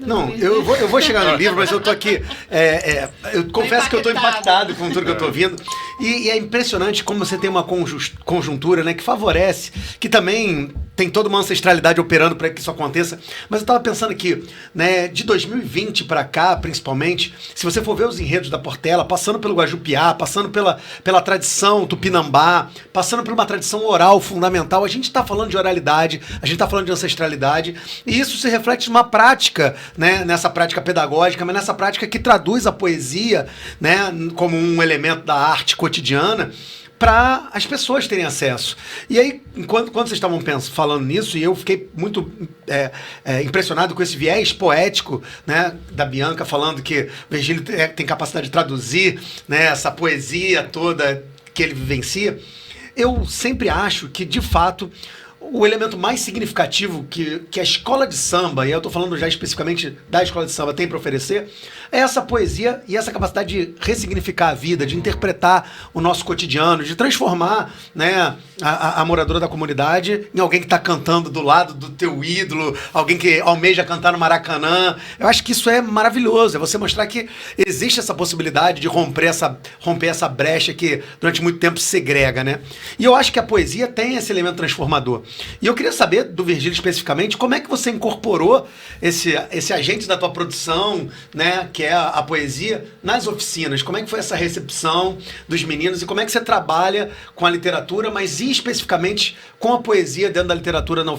Não, eu vou chegar no livro, mas eu tô aqui... eu confesso que eu tô impactado com tudo que eu tô ouvindo. E é impressionante como você tem uma conjuntura, né, que favorece, que também tem toda uma ancestralidade operando para que isso aconteça. Mas eu tava pensando aqui, né, de 2020 para cá, principalmente, se você for ver os enredos da Portela, passando pelo Guajupiá, passando pela tradição tupinambá, passando por uma tradição oral fundamental, a gente está falando de oralidade, a gente está falando de ancestralidade, e isso se reflete numa prática, né, nessa prática pedagógica, mas nessa prática que traduz a poesia, né, como um elemento da arte cotidiana, para as pessoas terem acesso. E aí, quando vocês estavam falando nisso, e eu fiquei muito impressionado com esse viés poético, né, da Bianca, falando que o Virgílio tem capacidade de traduzir, né, essa poesia toda que ele vivencia, eu sempre acho que, de fato, o elemento mais significativo que a escola de samba, e eu estou falando já especificamente da escola de samba, tem para oferecer, é essa poesia e essa capacidade de ressignificar a vida, de interpretar o nosso cotidiano, de transformar, né, a moradora da comunidade em alguém que está cantando do lado do teu ídolo, alguém que almeja cantar no Maracanã. Eu acho que isso é maravilhoso, é você mostrar que existe essa possibilidade de romper essa brecha que durante muito tempo se segrega, né? E eu acho que a poesia tem esse elemento transformador. E eu queria saber do Virgílio especificamente como é que você incorporou esse agente da tua produção, né, que é a poesia, nas oficinas. Como é que foi essa recepção dos meninos e como é que você trabalha com a literatura, mas especificamente com a poesia dentro da literatura nas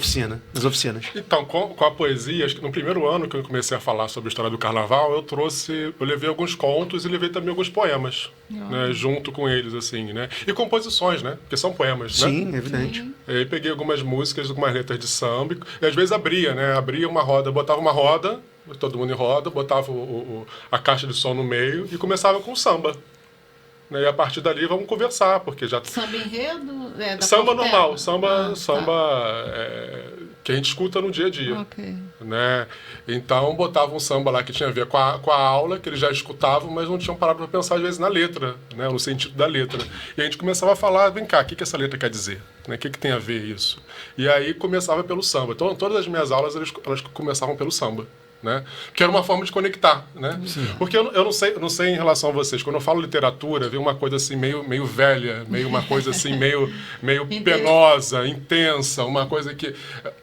oficinas? Então, com a poesia, acho que no primeiro ano que eu comecei a falar sobre a história do carnaval, eu levei alguns contos e levei também alguns poemas, né, junto com eles, assim, né? E composições, né? Porque são poemas, né? Sim, evidente. E aí peguei algumas músicas, algumas letras de samba, e às vezes abria, né? Abria uma roda, botava uma roda, todo mundo em roda, botava a caixa de som no meio e começava com samba. E a partir dali vamos conversar, porque já... Samba enredo? Samba normal, samba que a gente escuta no dia a dia. Ok. Né? Então botava um samba lá que tinha a ver com a aula, que eles já escutavam, mas não tinham parado para pensar às vezes na letra, né? No sentido da letra. E a gente começava a falar, vem cá, o que essa letra quer dizer? Né? O que tem a ver isso? E aí começava pelo samba. Então todas as minhas aulas elas começavam pelo samba. Né? Que era uma forma de conectar, né? Porque eu não sei em relação a vocês, quando eu falo literatura, vem uma coisa assim meio velha, uma coisa assim meio penosa, intensa, uma coisa que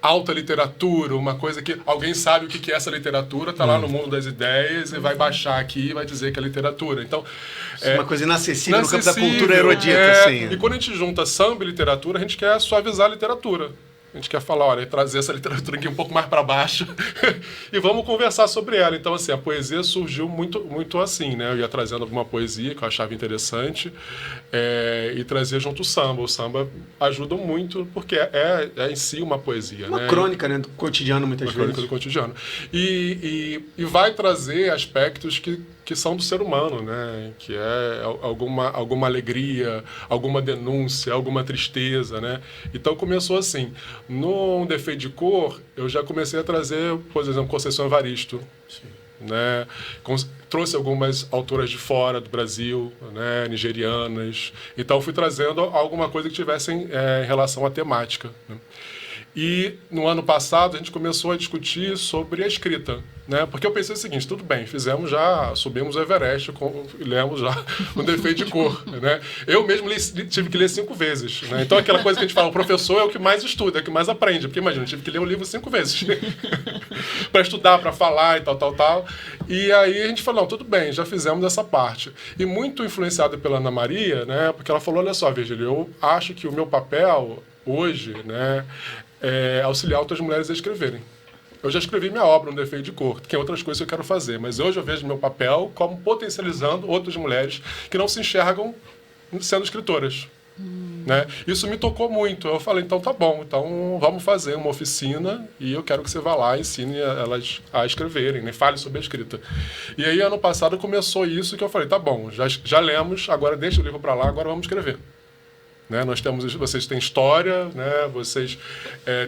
alta literatura, uma coisa que alguém sabe o que é essa literatura, tá lá no mundo das ideias e vai baixar aqui e vai dizer que é literatura. Então, uma coisa inacessível no campo da cultura erudita, assim. E quando a gente junta samba e literatura, a gente quer suavizar a literatura. A gente quer falar, olha, trazer essa literatura aqui um pouco mais para baixo e vamos conversar sobre ela. Então, assim, a poesia surgiu muito assim, né? Eu ia trazendo alguma poesia que eu achava interessante e trazia junto o samba. O samba ajuda muito porque é em si uma poesia, uma né? Crônica, né, do cotidiano, muitas vezes. Crônica do cotidiano. E vai trazer aspectos que são do ser humano, né? Que é alguma alegria, alguma denúncia, alguma tristeza, né? Então começou assim. No Defeito de Cor, eu já comecei a trazer, por exemplo, Conceição Evaristo. Sim. Né? Trouxe algumas autoras de fora do Brasil, né? Nigerianas. Então fui trazendo alguma coisa que tivesse em relação à temática, né? E no ano passado a gente começou a discutir sobre a escrita, né? Porque eu pensei o seguinte, tudo bem, subimos o Everest, lemos já o Defeito de Cor, né? Eu mesmo tive que ler 5 vezes, né? Então aquela coisa que a gente fala, o professor é o que mais estuda, é o que mais aprende, porque imagina, eu tive que ler o livro 5 vezes para estudar, para falar e tal. E aí a gente falou, não, tudo bem, já fizemos essa parte. E muito influenciado pela Ana Maria, né? Porque ela falou, olha só, Virgílio, eu acho que o meu papel hoje, né, é auxiliar outras mulheres a escreverem. Eu já escrevi minha obra, Um Defeito de Cor, que é outras coisas que eu quero fazer, mas hoje eu vejo meu papel como potencializando outras mulheres que não se enxergam sendo escritoras. Né? Isso me tocou muito. Eu falei, então tá bom, então vamos fazer uma oficina e eu quero que você vá lá e ensine elas a escreverem, né? Fale sobre a escrita. E aí, ano passado, começou isso que eu falei, tá bom, já lemos, agora deixa o livro para lá, agora vamos escrever. Né? Vocês têm história, né? Vocês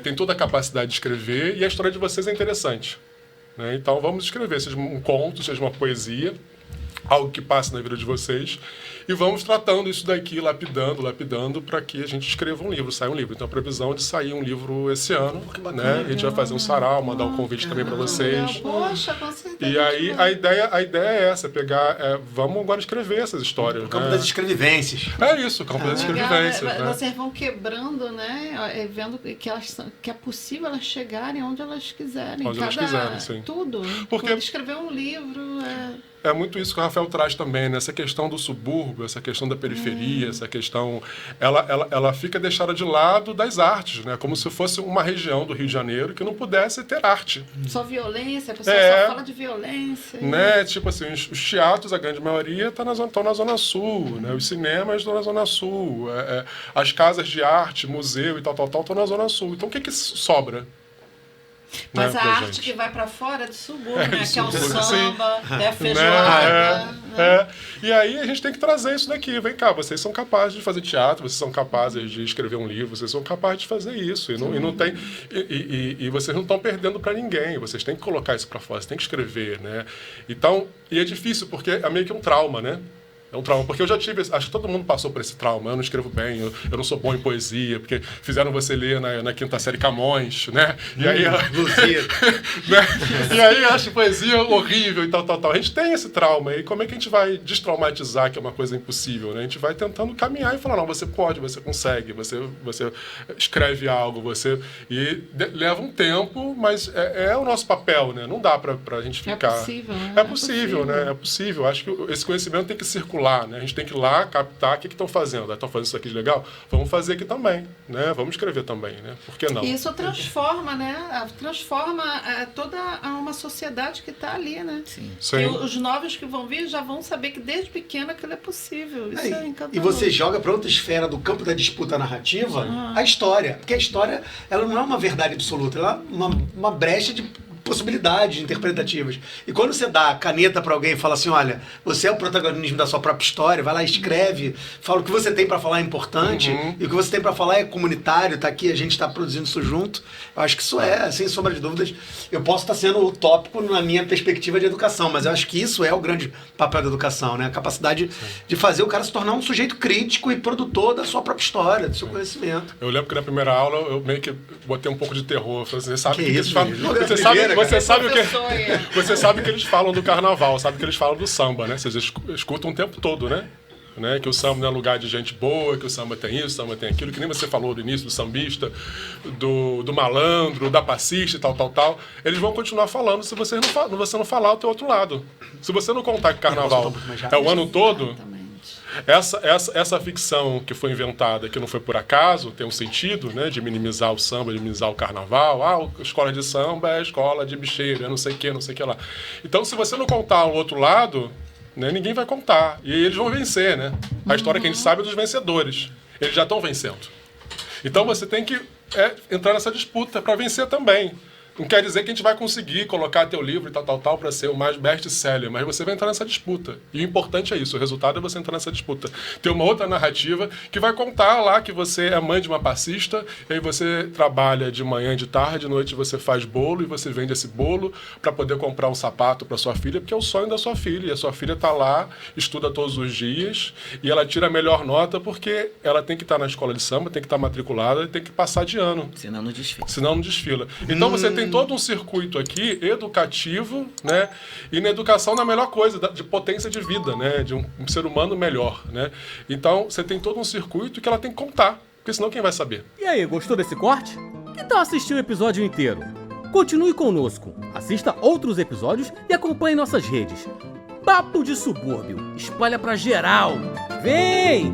têm toda a capacidade de escrever e a história de vocês é interessante. Né? Então vamos escrever, seja um conto, seja uma poesia. algo que passe na vida de vocês, e vamos tratando isso daqui, lapidando, para que a gente escreva um livro, saia um livro. Então, a previsão é de sair um livro esse ano, né? A gente vai fazer um sarau, mandar um convite também para vocês. Poxa, com certeza. E aí, a ideia é essa, vamos agora escrever essas histórias. O campo das escrevivências. É isso, o campo das escrevivências. Né? Vocês vão quebrando, né? Vendo que é possível elas chegarem onde elas quiserem. Onde elas quiserem, sim. Tudo. Porque escrever um livro é muito isso que o Rafael traz também, né? Essa questão do subúrbio, essa questão da periferia, essa questão... Ela fica deixada de lado das artes, né? Como se fosse uma região do Rio de Janeiro que não pudesse ter arte. Só violência, a pessoa só fala de violência. Né? Tipo assim, os teatros, a grande maioria, estão na Zona Sul, né? Os cinemas estão na Zona Sul, as casas de arte, museu e tal, estão na Zona Sul. Então, o que sobra? Mas a arte que vai para fora é do subúrbio, né? Que é o samba, é a feijoada. E aí a gente tem que trazer isso daqui. Vem cá, vocês são capazes de fazer teatro, vocês são capazes de escrever um livro, vocês são capazes de fazer isso. E vocês não estão perdendo para ninguém. Vocês têm que colocar isso para fora, vocês têm que escrever, né? Então, e é difícil porque é meio que um trauma, né? É um trauma, porque eu já tive, acho que todo mundo passou por esse trauma, eu não escrevo bem, eu não sou bom em poesia, porque fizeram você ler na quinta série Camões, né? E aí, né? E aí eu acho poesia horrível e tal. A gente tem esse trauma, e como é que a gente vai destraumatizar, que é uma coisa impossível, né? A gente vai tentando caminhar e falar, não, você pode, você consegue, você escreve algo, leva um tempo, mas é o nosso papel, né? Não dá pra gente ficar... É possível, né? É possível. Acho que esse conhecimento tem que circular. Né? A gente tem que ir lá, captar o que estão fazendo. Estão fazendo isso aqui de legal? Vamos fazer aqui também. Né? Vamos escrever também. Né? Por que não? E isso transforma, né? Transforma toda uma sociedade que está ali. Né? Sim. E os novos que vão vir já vão saber que desde pequeno aquilo é possível. Isso é encantador. E você joga para outra esfera do campo da disputa narrativa a história. Porque a história ela não é uma verdade absoluta, ela é uma brecha de possibilidades interpretativas. E quando você dá a caneta para alguém e fala assim, olha, você é o protagonismo da sua própria história, vai lá, escreve, fala o que você tem para falar é importante, e o que você tem para falar é comunitário, tá aqui, a gente está produzindo isso junto. Eu acho que isso sem sombra de dúvidas, eu posso estar sendo utópico na minha perspectiva de educação, mas eu acho que isso é o grande papel da educação, né? A capacidade de fazer o cara se tornar um sujeito crítico e produtor da sua própria história, do seu conhecimento. Eu lembro que na primeira aula eu meio que botei um pouco de terror. Você sabe que eles falam, você sabe o que eles falam do carnaval, sabe o que eles falam do samba, né? Vocês escutam o tempo todo, né? Que o samba não é lugar de gente boa, que o samba tem isso, o samba tem aquilo, que nem você falou do início, do sambista, do malandro, da passista e tal. Eles vão continuar falando se você não falar o teu outro lado. Se você não contar que carnaval é o ano todo... Essa ficção que foi inventada, que não foi por acaso, tem um sentido, né, de minimizar o samba, de minimizar o carnaval. A escola de samba é a escola de bicheiro, não sei o que lá. Então, se você não contar o outro lado, né, ninguém vai contar. E eles vão vencer, né? A história que a gente sabe é dos vencedores. Eles já estão vencendo. Então, você tem que entrar nessa disputa para vencer também. Não quer dizer que a gente vai conseguir colocar teu livro e tal, para ser o mais best-seller, mas você vai entrar nessa disputa. E o importante é isso, o resultado é você entrar nessa disputa. Ter uma outra narrativa que vai contar lá que você é mãe de uma passista, e aí você trabalha de manhã, de tarde, de noite você faz bolo, e você vende esse bolo para poder comprar um sapato para sua filha, porque é o sonho da sua filha. E a sua filha está lá, estuda todos os dias, e ela tira a melhor nota porque ela tem que estar na escola de samba, tem que estar matriculada, tem que passar de ano. Senão não desfila. Senão não desfila. Então você tem todo um circuito aqui educativo, né? E na educação na melhor coisa, de potência de vida, né? De um ser humano melhor, né? Então você tem todo um circuito que ela tem que contar, porque senão quem vai saber? E aí, gostou desse corte? Que tal assistir o episódio inteiro? Continue conosco, assista outros episódios e acompanhe nossas redes. Papo de Subúrbio, espalha pra geral. Vem!